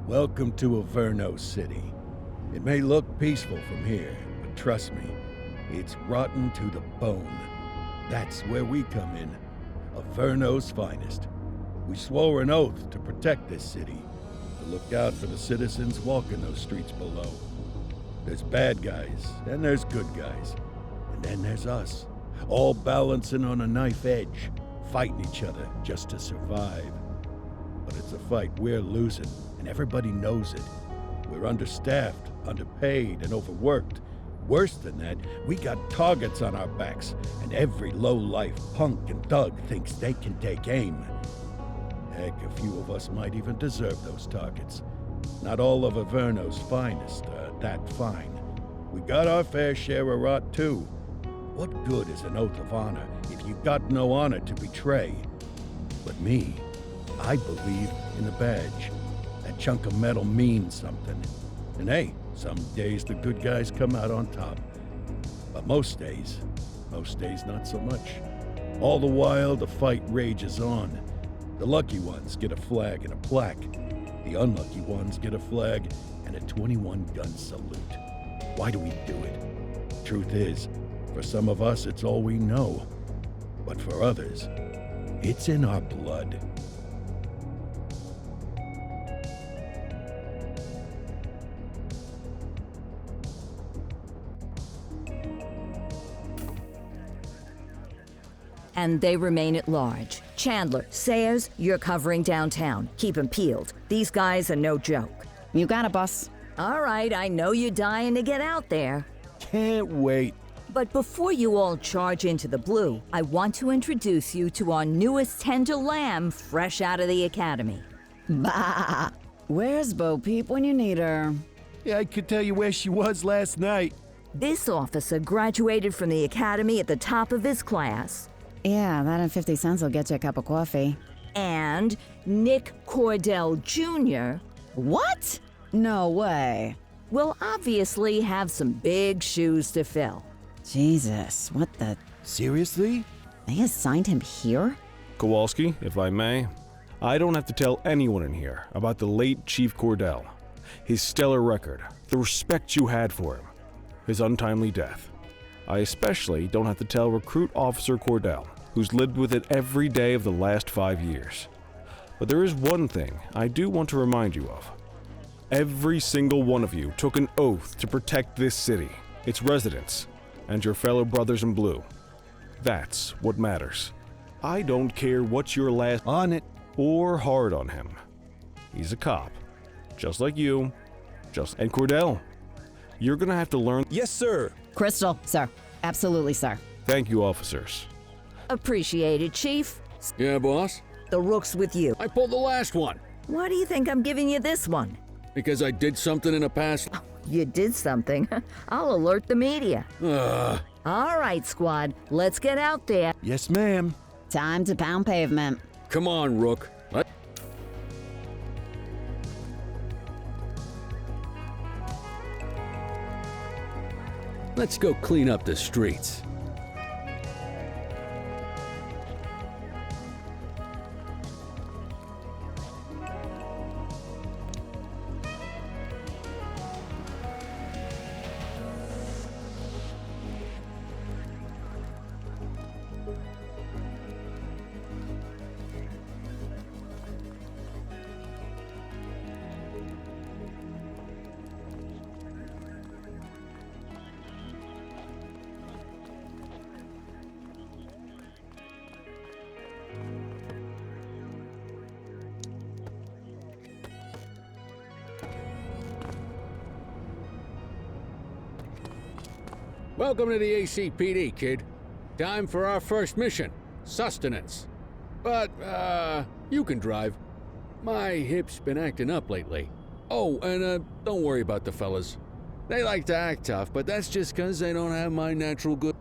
Welcome to Averno City. It may look peaceful from here, but trust me, it's rotten to the bone. That's where we come in. Averno's finest. We swore an oath to protect this city, to look out for the citizens walking those streets below. There's bad guys, and there's good guys. And then there's us, all balancing on a knife edge, fighting each other just to survive. But it's a fight we're losing, and everybody knows it. We're understaffed, underpaid, and overworked. Worse than that, we got targets on our backs, and every low-life punk and thug thinks they can take aim. Heck, a few of us might even deserve those targets. Not all of Averno's finest are that fine. We got our fair share of rot, too. What good is an oath of honor if you got no honor to betray? But me, I believe in the badge. That chunk of metal means something. And hey, some days the good guys come out on top. But most days not so much. All the while, the fight rages on. The lucky ones get a flag and a plaque. The unlucky ones get a flag and a 21-gun salute. Why do we do it? Truth is, for some of us, it's all we know. But for others, it's in our blood. And they remain at large. Chandler, Sayers, you're covering downtown. Keep 'em peeled. These guys are no joke. You got it, boss. All right, I know you're dying to get out there. Can't wait. But before you all charge into the blue, I want to introduce you to our newest tender lamb fresh out of the academy. Bah! Where's Bo Peep when you need her? Yeah, I could tell you where she was last night. This officer graduated from the academy at the top of his class. Yeah, that and 50 cents will get you a cup of coffee. And Nick Cordell Jr. What? No way. will obviously have some big shoes to fill. Jesus, what the... Seriously? They assigned him here? Kowalski, if I may, I don't have to tell anyone in here about the late Chief Cordell, his stellar record, the respect you had for him, his untimely death. I especially don't have to tell Recruit Officer Cordell, who's lived with it every day of the last 5 years. But there is one thing I do want to remind you of. Every single one of you took an oath to protect this city, its residents, and your fellow brothers in blue. That's what matters. I don't care what your last On it. or hard on him. He's a cop, just like you, and Cordell. You're gonna have to learn. Yes, sir. Crystal, sir. Absolutely, sir. Thank you, officers. Appreciate it, Chief. Yeah, boss? The rook's with you. I pulled the last one Why do you think I'm giving you this one? because I did something in the past. You did something. I'll alert the media. Ugh. All right, squad, let's get out there. Yes, ma'am. Time to pound pavement. Come on, Rook. Let's go clean up the streets. Welcome to the ACPD, kid. Time for our first mission, sustenance. But, you can drive. My hip's been acting up lately. Oh, and, don't worry about the fellas. They like to act tough, but that's just 'cause they don't have my natural good...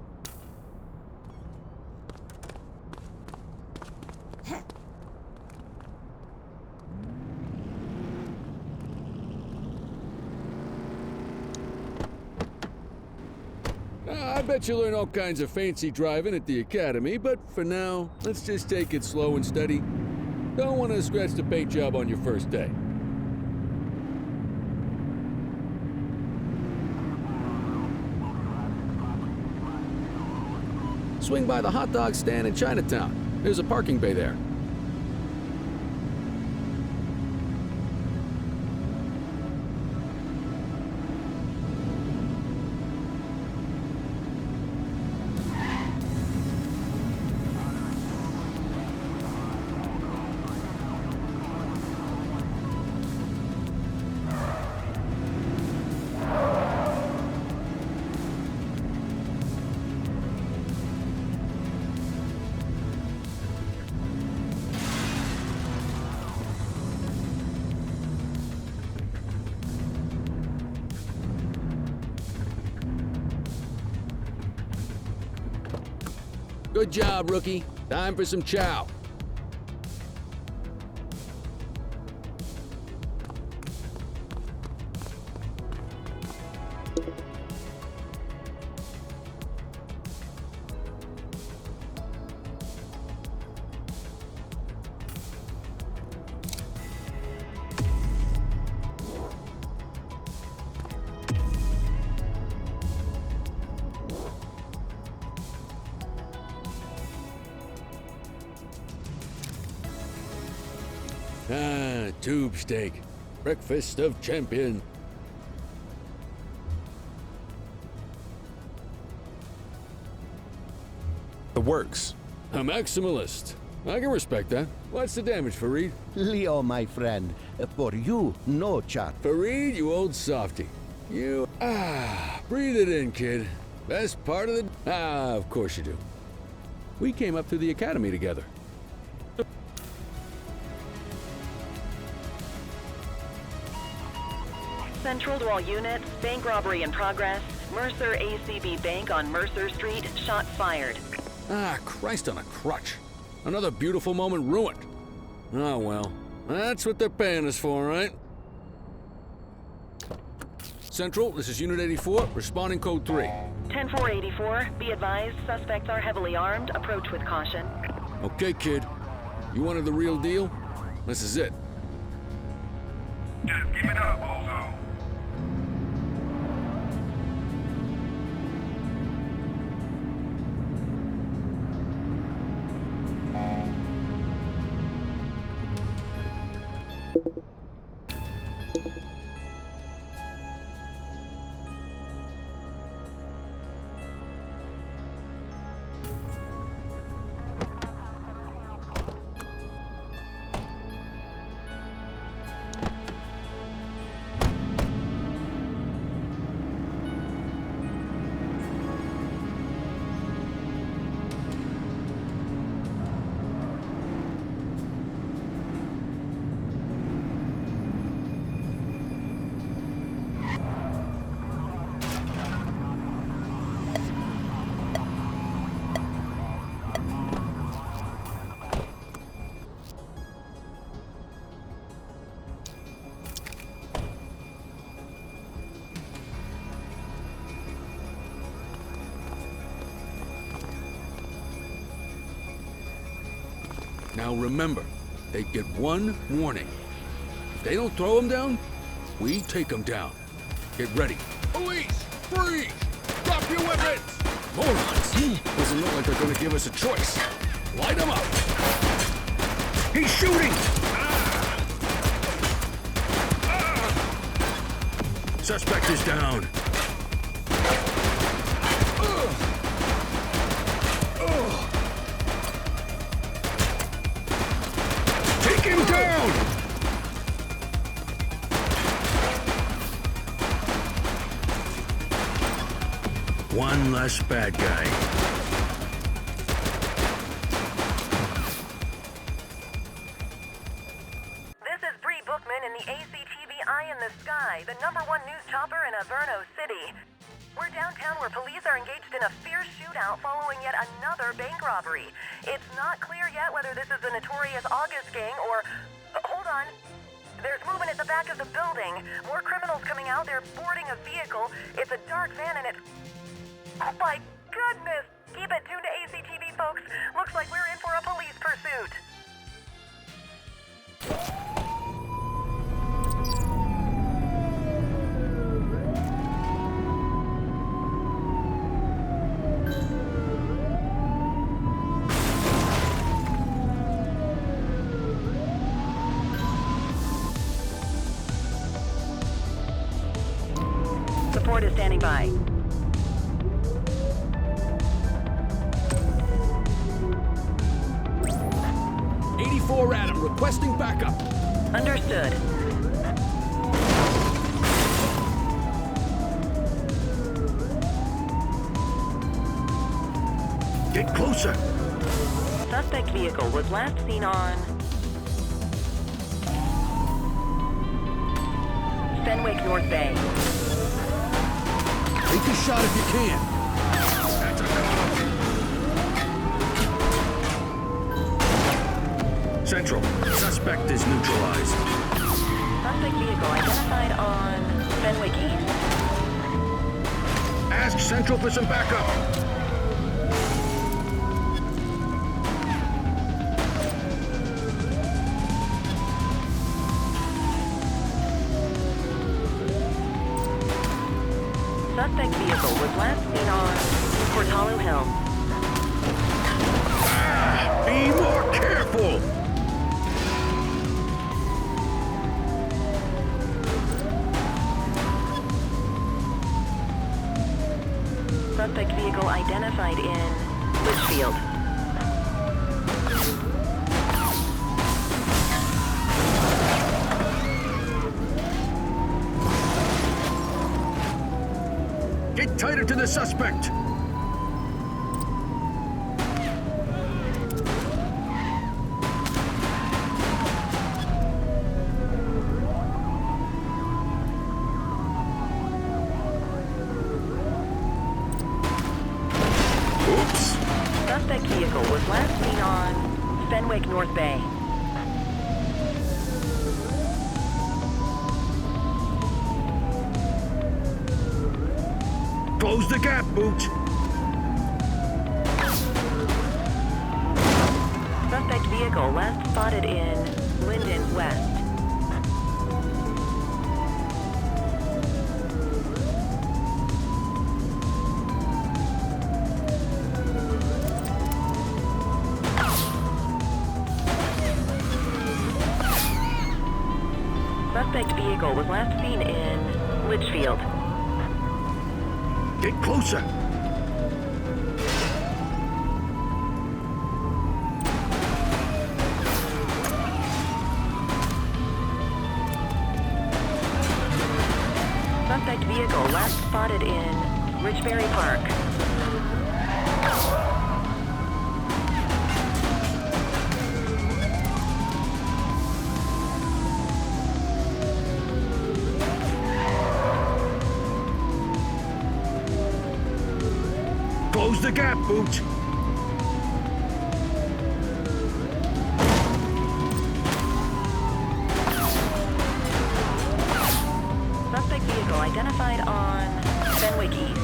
I bet you learn all kinds of fancy driving at the academy, but for now, let's just take it slow and steady. Don't want to scratch the paint job on your first day. Swing by the hot dog stand in Chinatown. There's a parking bay there. Good job, rookie. Time for some chow. Ah, tube steak. Breakfast of champion. The works. A maximalist. I can respect that. What's the damage, Fareed? Leo, my friend, for you, no chat. Fareed, you old softy. You... breathe it in, kid. Best part of the... of course you do. We came up through the academy together. Central to all units, bank robbery in progress. Mercer ACB Bank on Mercer Street, shots fired. Ah, Christ on a crutch. Another beautiful moment ruined. Oh well, that's what they're paying us for, right? Central, this is Unit 84, responding code 3. 10-484, be advised, suspects are heavily armed, approach with caution. Okay, kid. You wanted the real deal? This is it. Just give it up, bozo. Now remember, they get one warning. If they don't throw them down, we take them down. Get ready. Police! Freeze! Drop your weapons! Morons! Doesn't look like they're gonna give us a choice. Light them up! He's shooting! Suspect is down. Take him down! One less bad guy. This is Bree Bookman in the ACTV Eye in the Sky, the #1 news chopper in Averno City. We're downtown where police are engaged in a fierce shootout following yet another bank robbery. It's not clear yet whether this is the notorious August gang or... hold on. There's movement at the back of the building. More criminals coming out. They're boarding a vehicle. It's a dark van and it's... oh my goodness! Keep it tuned to ACTV, folks. Looks like we're in for a police pursuit. standing by. Adam requesting backup. Understood. Get closer! Suspect vehicle was last seen on Fenwick North Bay. Take a shot if you can. That's a cop. Central, suspect is neutralized. Suspect vehicle identified on Fenwick East. Ask Central for some backup. Suspect vehicle was last seen on Portalo Hill. Be more careful! Suspect vehicle identified in Litchfield. Get tighter to the suspect! Oops! Suspect vehicle was last seen on Fenwick North Bay. Close the gap, Boot! Suspect vehicle last spotted in Linden West. Suspect vehicle was last seen in Litchfield. Get closer! Suspect vehicle last spotted in Richberry Park. Close the gap, Boot! Suspect vehicle identified on Fenwick East.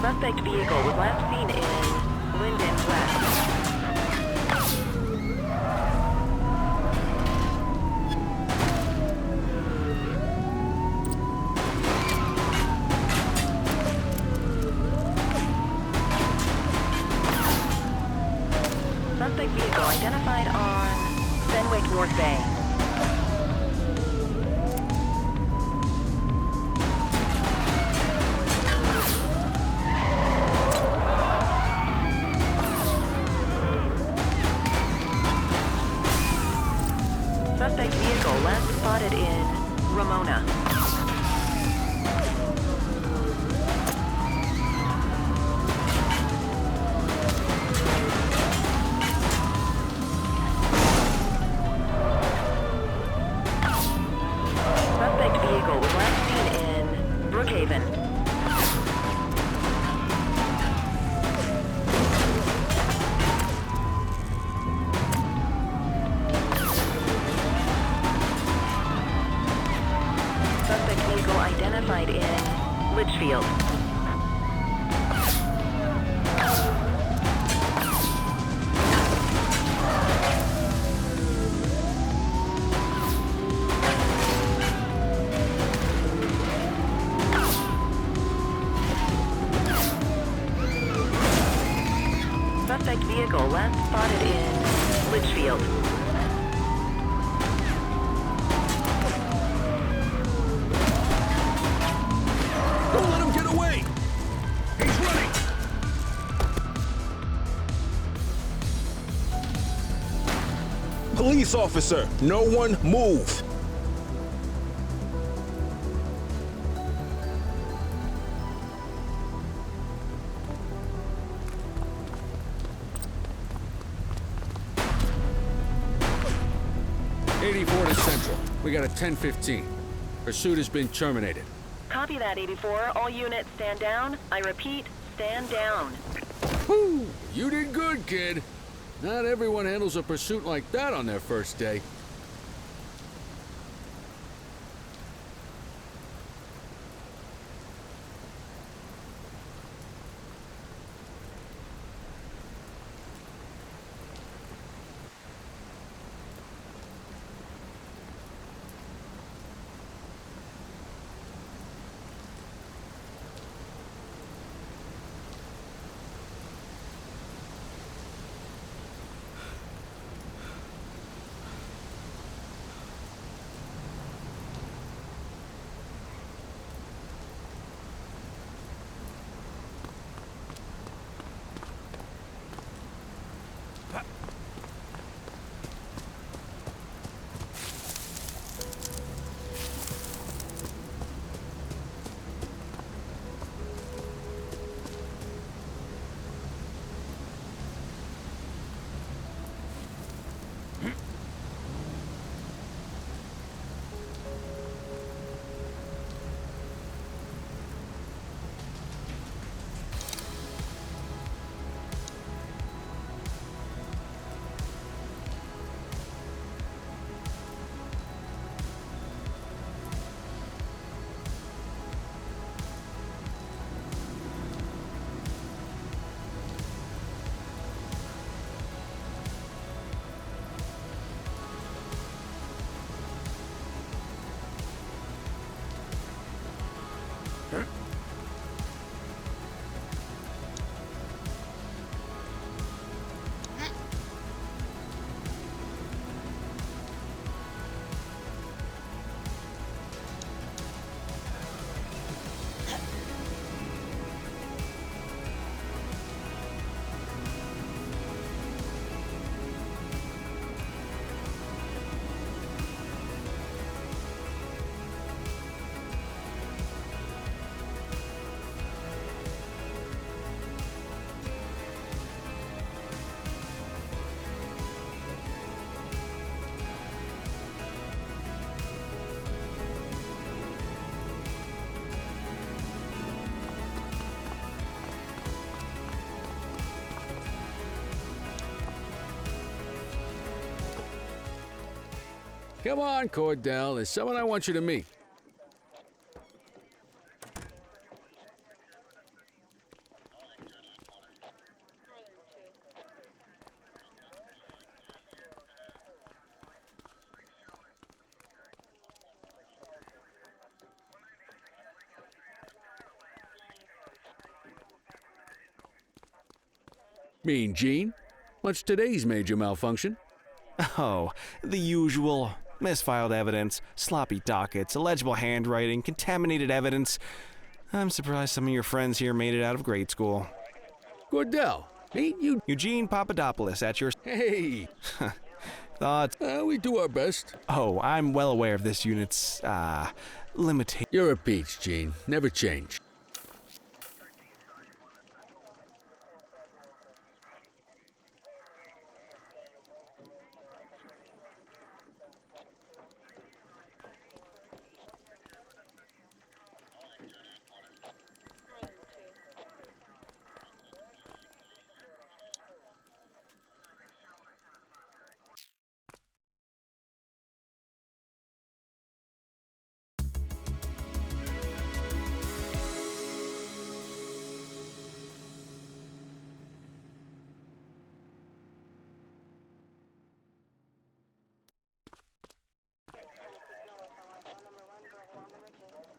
Suspect vehicle was last seen in Linden West. Suspect vehicle identified on Fenwick North Bay. Suspect vehicle last spotted in Ramona. suspect vehicle last spotted in Litchfield. Don't let him get away! He's running! Police officer, no one move! '84 to Central. We got a 10:15. Pursuit has been terminated. Copy that, 84. All units stand down. I repeat, stand down. Whew! You did good, kid. Not everyone handles a pursuit like that on their first day. Come on, Cordell. There's someone I want you to meet. Mean Gene? What's today's major malfunction? Oh, the usual. Misfiled evidence, sloppy dockets, illegible handwriting, contaminated evidence. I'm surprised some of your friends here made it out of grade school. Cordell, ain't you? Eugene Papadopoulos at your... Hey! Thoughts? We do our best. Oh, I'm well aware of this unit's, limitation. You're a peach, Gene. Never change.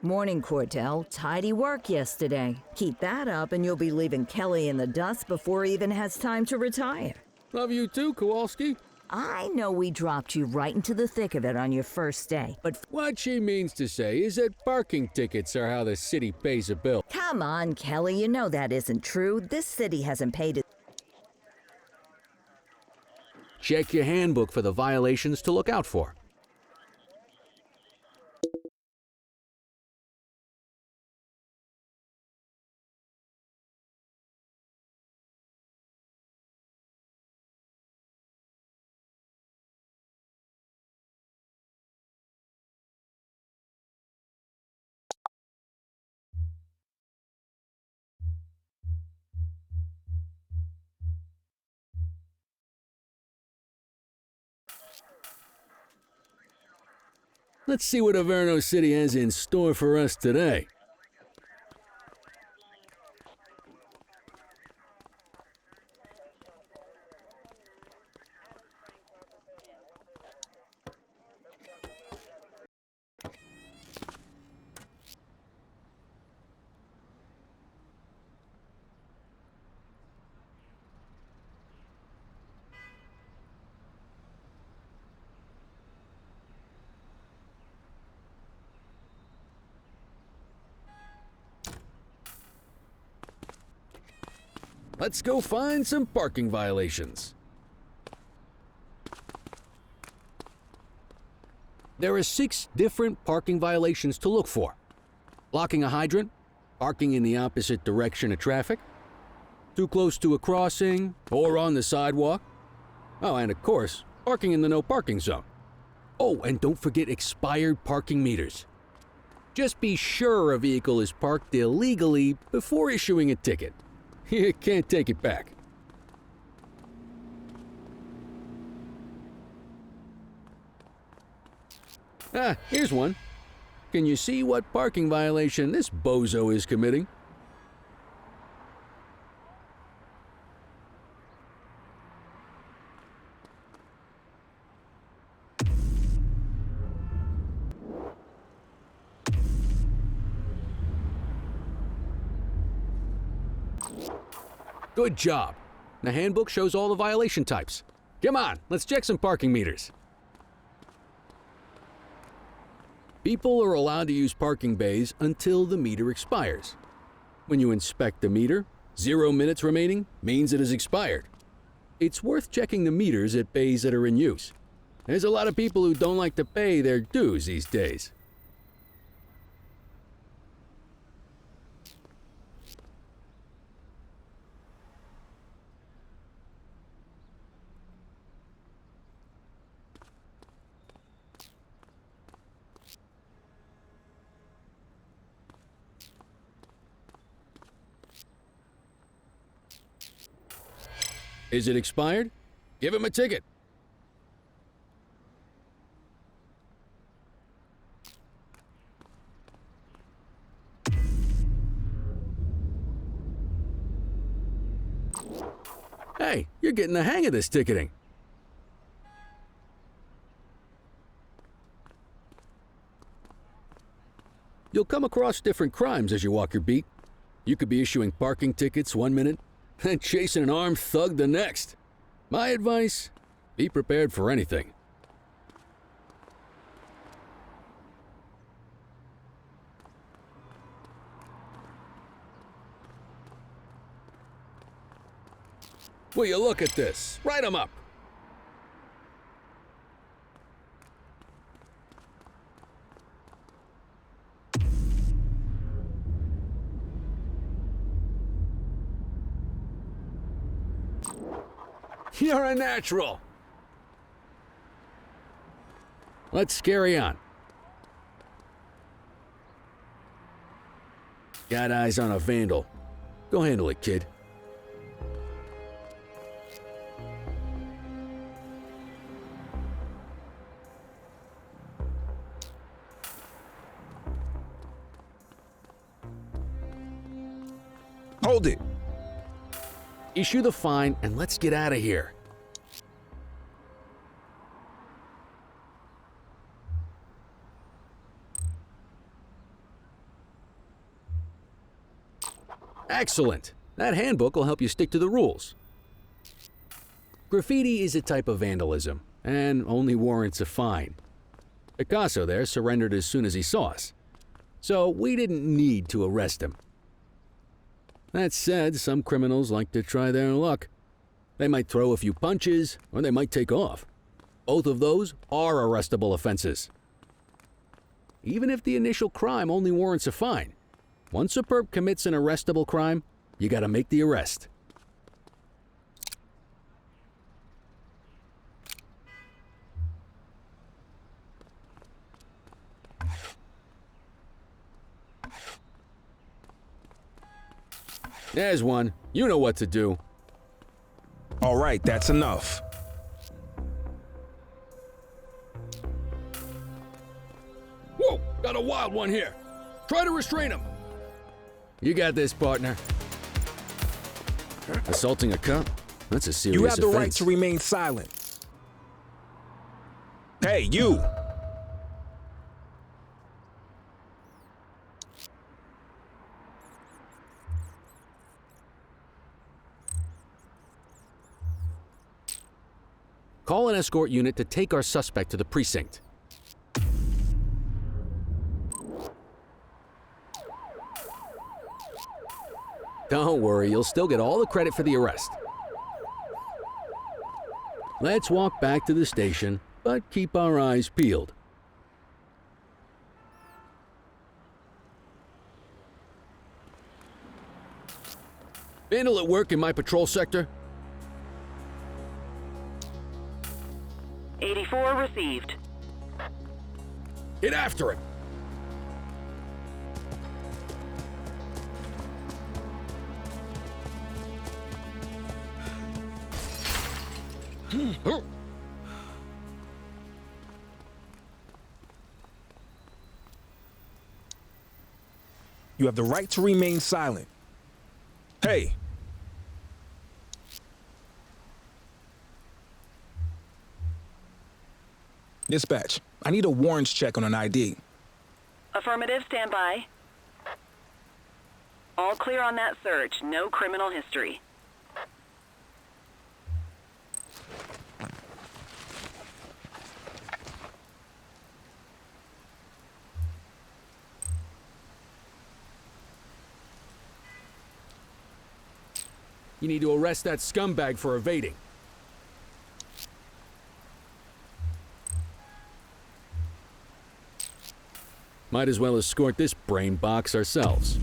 Morning, Cordell. Tidy work yesterday. Keep that up and you'll be leaving Kelly in the dust before he even has time to retire. Love you too, Kowalski. I know we dropped you right into the thick of it on your first day, but What she means to say is that parking tickets are how the city pays a bill. come on, Kelly, you know that isn't true. This city hasn't paid it. Check your handbook for the violations to look out for. Let's see what Averno City has in store for us today. Let's go find some parking violations. There are 6 different parking violations to look for. Blocking a hydrant, parking in the opposite direction of traffic, too close to a crossing or on the sidewalk. Oh, and of course, parking in the no parking zone. Oh, and don't forget expired parking meters. Just be sure a vehicle is parked illegally before issuing a ticket. You can't take it back. Ah, here's one. Can you see what parking violation this bozo is committing? Good job. The handbook shows all the violation types. Come on, let's check some parking meters. People are allowed to use parking bays until the meter expires. When you inspect the meter, 0 minutes remaining means it has expired. It's worth checking the meters at bays that are in use. There's a lot of people who don't like to pay their dues these days. Is it expired? Give him a ticket. Hey, you're getting the hang of this ticketing. You'll come across different crimes as you walk your beat. You could be issuing parking tickets 1 minute, and chasing an armed thug the next. My advice, be prepared for anything. Will you look at this? Write 'em up. You're a natural. Let's carry on. Got eyes on a vandal. Go handle it, kid. Hold it. Issue the fine and let's get out of here. Excellent. That handbook will help you stick to the rules. Graffiti is a type of vandalism, and only warrants a fine. Picasso there surrendered as soon as he saw us, so we didn't need to arrest him. That said, some criminals like to try their luck. They might throw a few punches, or they might take off. Both of those are arrestable offenses. Even if the initial crime only warrants a fine, once a perp commits an arrestable crime, you gotta make the arrest. There's one. You know what to do. All right, that's enough. Whoa, got a wild one here. Try to restrain him. You got this, partner. Assaulting a cop? That's a serious You have the right offense. to remain silent. Hey, you! Call an escort unit to take our suspect to the precinct. Don't worry, you'll still get all the credit for the arrest. Let's walk back to the station, but keep our eyes peeled. Vandal at work in my patrol sector? 84 received. Get after him! You have the right to remain silent. Hey! Dispatch, I need a warrants check on an ID. Affirmative, stand by. All clear on that search. No criminal history. You need to arrest that scumbag for evading. Might as well escort this brain box ourselves.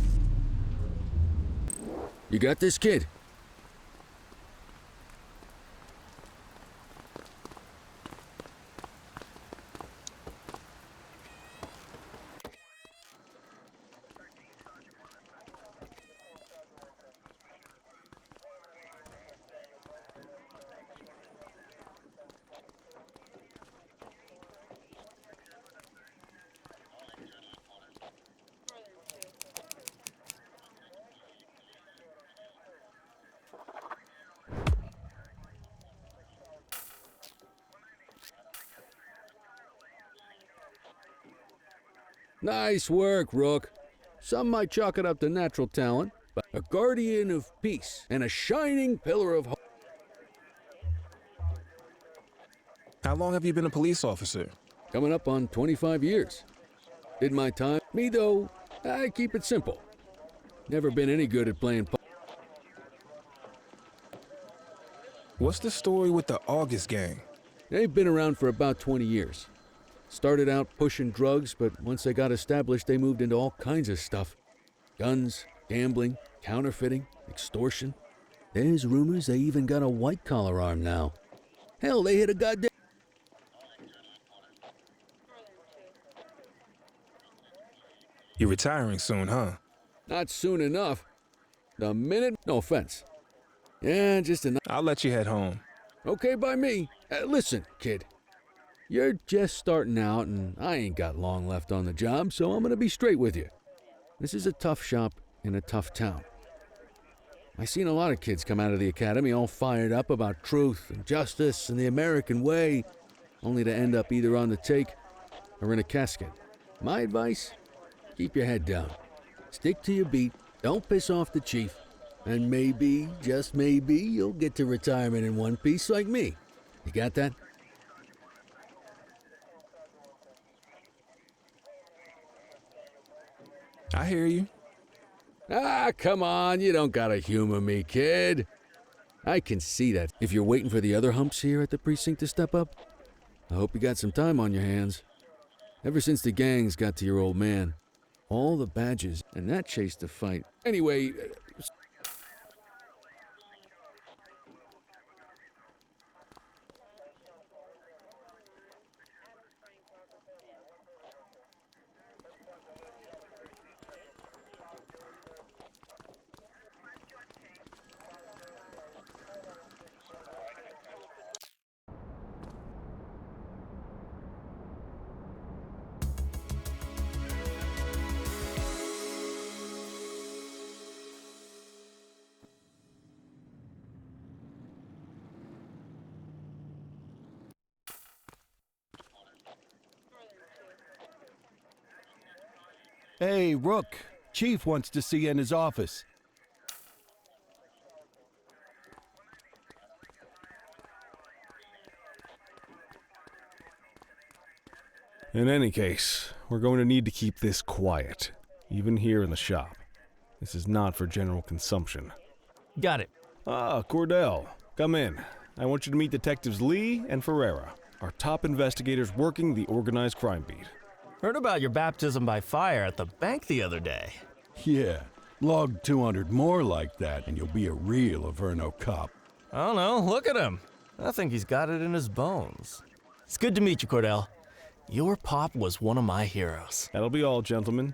You got this, kid? Nice work, Rook. Some might chalk it up to natural talent, but a guardian of peace and a shining pillar of hope. How long have you been a police officer? Coming up on 25 years. Did my time. Me, though, I keep it simple. Never been any good at playing What's the story with the August gang? They've been around for about 20 years. Started out pushing drugs, but once they got established, they moved into all kinds of stuff. Guns, gambling, counterfeiting, extortion. There's rumors they even got a white-collar arm now. Hell, they hit a goddamn... You're retiring soon, huh? Not soon enough. The minute... No offense. Yeah, just enough. I'll let you head home. Okay by me. Listen, kid. You're just starting out, and I ain't got long left on the job, so I'm gonna be straight with you. This is a tough shop in a tough town. I seen a lot of kids come out of the academy all fired up about truth and justice and the American way, only to end up either on the take or in a casket. My advice? Keep your head down. Stick to your beat Don't piss off the chief. And maybe, just maybe, you'll get to retirement in one piece like me. You got that? I hear you. Ah, come on, you don't gotta humor me, kid. I can see that. If you're waiting for the other humps here at the precinct to step up, I hope you got some time on your hands. Ever since the gangs got to your old man, all the badges and that chase to fight. Anyway, Hey, Rook. Chief wants to see you in his office. In any case, we're going to need to keep this quiet, even here in the shop. This is not for general consumption. Got it. Ah, Cordell, come in. I want you to meet Detectives Lee and Ferreira, our top investigators working the organized crime beat. Heard about your baptism by fire at the bank the other day. Yeah, log 200 more like that and you'll be a real Averno cop. I don't know, look at him. I think he's got it in his bones. It's good to meet you, Cordell. Your pop was one of my heroes. That'll be all, gentlemen.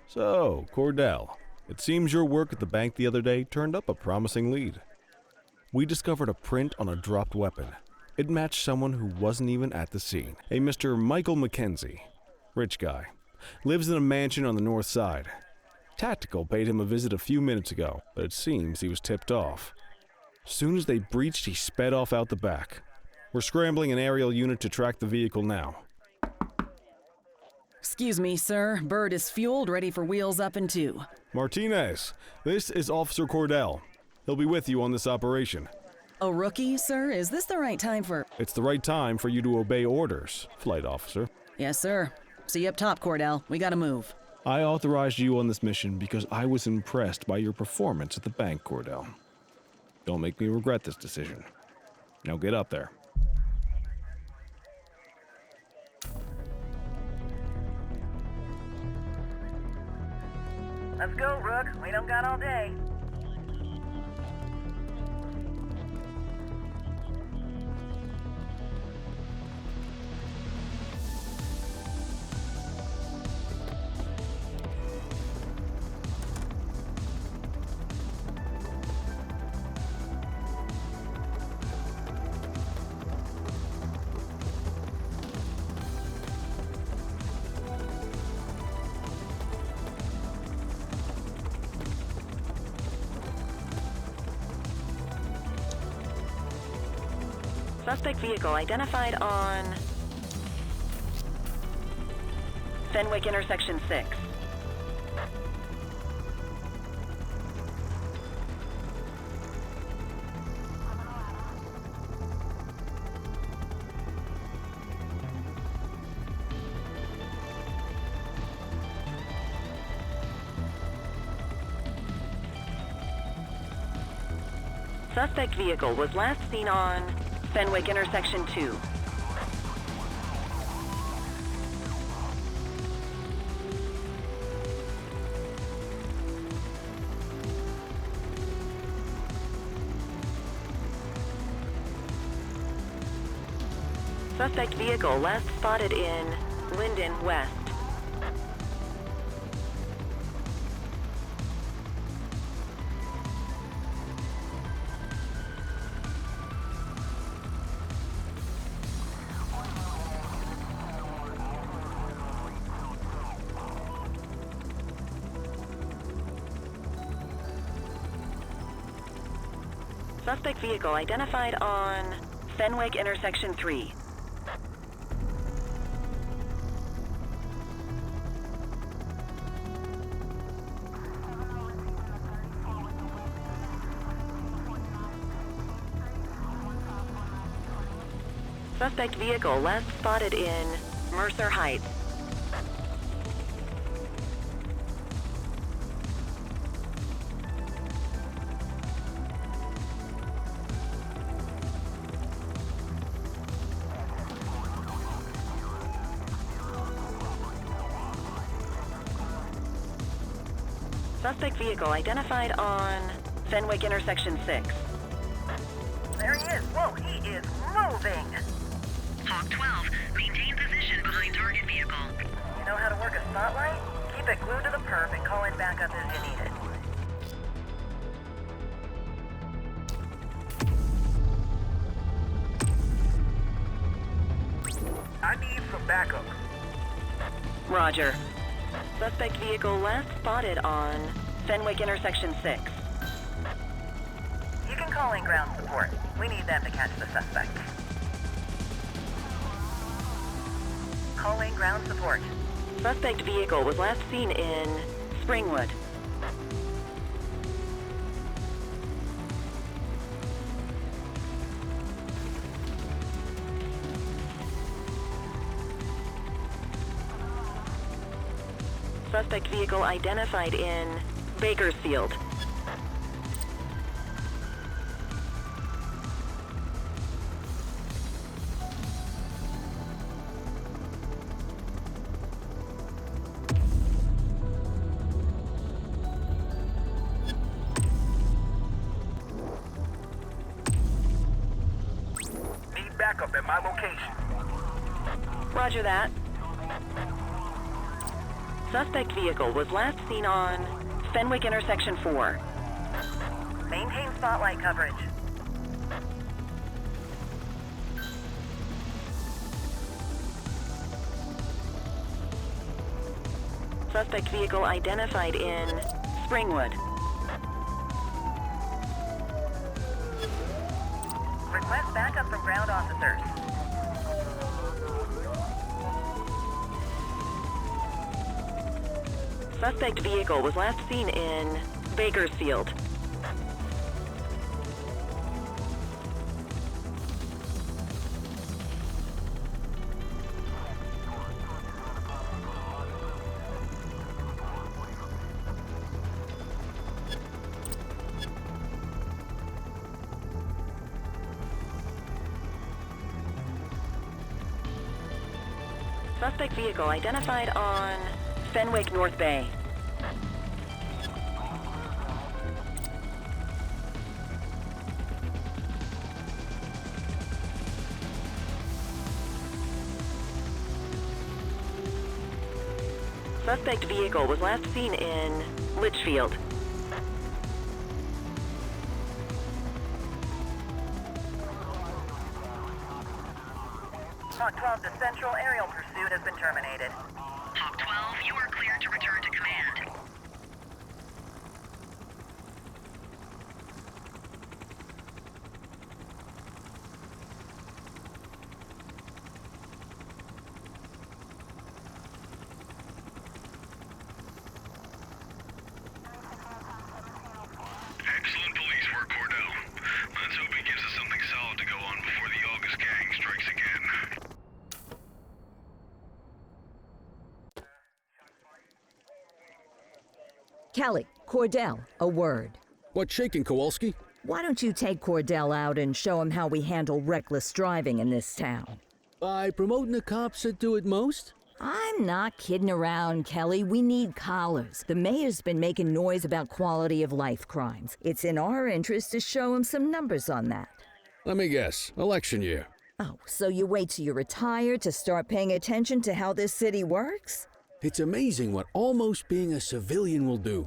So, Cordell, it seems your work at the bank the other day turned up a promising lead. We discovered a print on a dropped weapon. It matched someone who wasn't even at the scene. A Mr. Michael McKenzie. Rich guy. Lives in a mansion on the north side. Tactical paid him a visit a few minutes ago, but it seems he was tipped off. Soon as they breached, he sped off out the back. We're scrambling an aerial unit to track the vehicle now. Excuse me, sir. Bird is fueled, ready for wheels up in 2. Martinez, this is Officer Cordell. He'll be with you on this operation. A rookie, sir? Is this the right time for... It's the right time for you to obey orders, flight officer. Yes, sir. See you up top, Cordell. We gotta move. I authorized you on this mission because I was impressed by your performance at the bank, Cordell. Don't make me regret this decision. Now get up there. Let's go, Rook. We don't got all day. Suspect vehicle identified on Fenwick intersection 6. Suspect vehicle was last seen on Fenwick intersection 2. Suspect vehicle last spotted in Linden West. Suspect vehicle identified on Fenwick intersection 3. Suspect vehicle last spotted in Mercer Heights. Suspect vehicle identified on Fenwick Intersection 6. There he is. Whoa, he is moving. Hawk 12, maintain position behind target vehicle. You know how to work a spotlight? Keep it glued to the perp and call in backup as you need it. I need some backup. Roger. Suspect vehicle last spotted on Fenwick Intersection 6. You can call in ground support. We need them to catch the suspect. Call in ground support. Suspect vehicle was last seen in Springwood. Suspect vehicle identified in Bakersfield. Need backup at my location. Roger that. Suspect vehicle was last seen on Fenwick Intersection 4. Maintain spotlight coverage. Suspect vehicle identified in Springwood. Request backup from ground officers. Suspect vehicle was last seen in Bakersfield. Suspect vehicle identified on Fenwick North Bay. Suspect vehicle was last seen in Litchfield. Hawk 12 to Central, aerial pursuit has been terminated. Hawk 12, you are cleared to return to command. Excellent police work, Cordell. Let's hope it gives us something solid to go on before the August gang strikes again. Kelly, Cordell, a word. What's shaking, Kowalski? Why don't you take Cordell out and show him how we handle reckless driving in this town? By promoting the cops that do it most? I'm not kidding around, Kelly. We need collars. The mayor's been making noise about quality of life crimes. It's in our interest to show him some numbers on that. Let me guess. Election year. Oh, so you wait till you're retired to start paying attention to how this city works? It's amazing what almost being a civilian will do.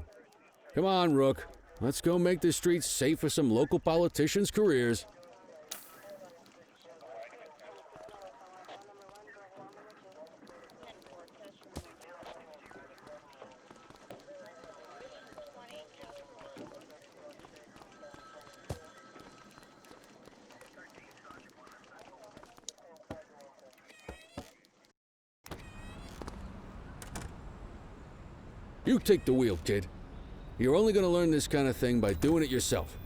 Come on, Rook. Let's go make the streets safe for some local politicians' careers. You take the wheel, kid. You're only gonna learn this kind of thing by doing it yourself.